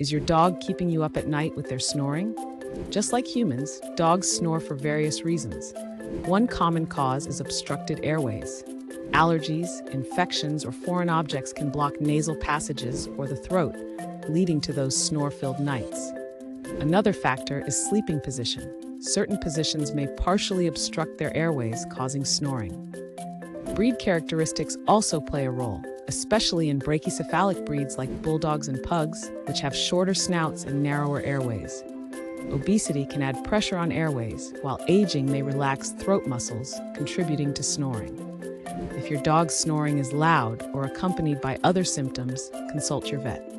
Is your dog keeping you up at night with their snoring? Just like humans, dogs snore for various reasons. One common cause is obstructed airways. Allergies, infections, or foreign objects can block nasal passages or the throat, leading to those snore-filled nights. Another factor is sleeping position. Certain positions may partially obstruct their airways, causing snoring. Breed characteristics also play a role, especially in brachycephalic breeds like bulldogs and pugs, which have shorter snouts and narrower airways. Obesity can add pressure on airways, while aging may relax throat muscles, contributing to snoring. If your dog's snoring is loud or accompanied by other symptoms, consult your vet.